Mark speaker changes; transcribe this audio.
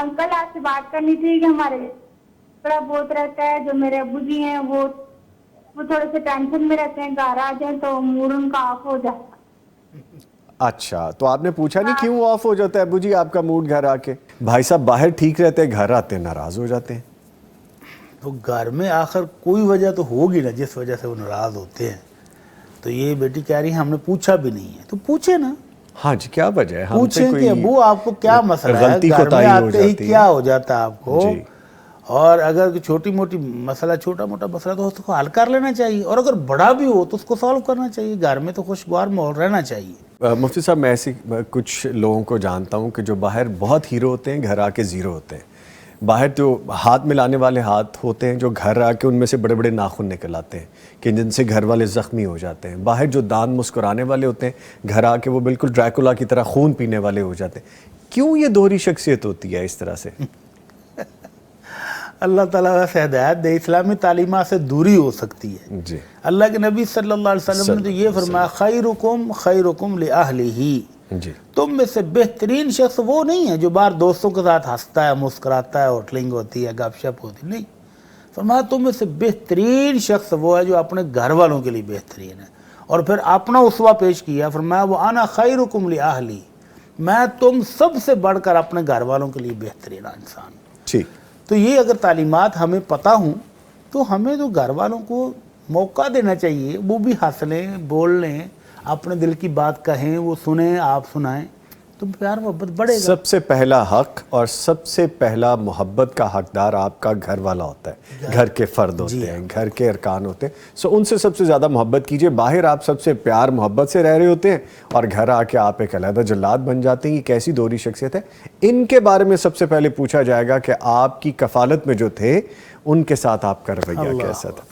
Speaker 1: Uncle آپ سے بات کرنی تھی کہ ہمارے تھوڑا بہت رہتا ہے، جو میرے ابو جی ہیں وہ تھوڑے سے ٹینشن میں رہتے ہیں، گھر آ جائیں تو موڈ ان کا آف ہو جاتا ہے۔
Speaker 2: اچھا، تو آپ نے پوچھا نہیں کیوں آف ہو جاتا ہے ابو جی آپ کا موڈ گھر آ کے؟ بھائی صاحب باہر ٹھیک رہتے ہیں، گھر آتے ہیں ناراض ہو جاتے ہیں۔
Speaker 3: تو گھر میں آخر کوئی وجہ تو ہوگی نا جس وجہ سے وہ ناراض ہوتے ہیں۔ تو یہ بیٹی کہہ رہی ہے ہم نے پوچھا بھی نہیں ہے، تو پوچھے نا،
Speaker 2: ہاں جی، کیا وجہ ہے؟ ہم سے
Speaker 3: پوچھیں کہ
Speaker 2: کوئی
Speaker 3: ابو آپ کو کیا مسئلہ ہے،
Speaker 2: غلطی
Speaker 3: گھر میں
Speaker 2: کوتاہی ہو
Speaker 3: آتے ہی
Speaker 2: جاتی
Speaker 3: کیا
Speaker 2: ہے
Speaker 3: ہو جاتا ہے آپ کو؟
Speaker 2: جی۔
Speaker 3: اور اگر چھوٹا موٹا مسئلہ تو اس کو حل کر لینا چاہیے، اور اگر بڑا بھی ہو تو اس کو سالو کرنا چاہیے۔ گھر میں تو خوشگوار ماحول رہنا چاہیے۔
Speaker 2: مفتی صاحب میں ایسی کچھ لوگوں کو جانتا ہوں کہ جو باہر بہت ہیرو ہوتے ہیں، گھر آ کے زیرو ہوتے ہیں۔ باہر تو ہاتھ ملانے والے ہاتھ ہوتے ہیں، جو گھر آ کے ان میں سے بڑے بڑے ناخن نکل آتے ہیں کہ جن سے گھر والے زخمی ہو جاتے ہیں۔ باہر جو دان مسکرانے والے ہوتے ہیں، گھر آ کے وہ بالکل ڈریکولا کی طرح خون پینے والے ہو جاتے ہیں۔ کیوں یہ دوہری شخصیت ہوتی ہے اس طرح سے؟
Speaker 3: اللہ تعالیٰ ویسے ہدایت دے، اسلامی تعلیمات سے دوری ہو سکتی ہے۔
Speaker 2: جی،
Speaker 3: اللہ کے نبی صلی اللہ علیہ وسلم نے تو یہ فرمایا خیرکم لأہلہ،
Speaker 2: جی،
Speaker 3: تم میں سے بہترین شخص وہ نہیں ہے جو باہر دوستوں کے ساتھ ہنستا ہے، مسکراتا ہے، ہوٹلنگ ہوتی ہے، گپ شپ ہوتی ہے، نہیں۔ فرمایا تم میں سے بہترین شخص وہ ہے جو اپنے گھر والوں کے لیے بہترین ہے، اور پھر اپنا اسوہ پیش کیا، فرمایا وَأَنَا خَيْرُكُمْ لِأَهْلِي، میں تم سب سے بڑھ کر اپنے گھر والوں کے لیے بہترین انسان ہوں۔
Speaker 2: ٹھیک۔
Speaker 3: تو یہ اگر تعلیمات ہمیں پتہ ہوں تو ہمیں تو گھر والوں کو موقع دینا چاہیے، وہ بھی ہنس لیں، بول لیں، اپنے دل کی بات کہیں، وہ سنیں، آپ سنائیں، تو پیار محبت بڑھے گا۔
Speaker 2: سب سے پہلا حق اور سب سے پہلا محبت کا حقدار آپ کا گھر والا ہوتا ہے، گھر کے فرد ہوتے ہیں، گھر کے ارکان ہوتے ہیں، سو ان سے سب سے زیادہ محبت کیجئے۔ باہر آپ سب سے پیار محبت سے رہ رہے ہوتے ہیں اور گھر آ کے آپ ایک علیحدہ جلاد بن جاتے ہیں۔ یہ کیسی دوہری شخصیت ہے؟ ان کے بارے میں سب سے پہلے پوچھا جائے گا کہ آپ کی کفالت میں جو تھے ان کے ساتھ آپ کا رویہ کیسا تھا؟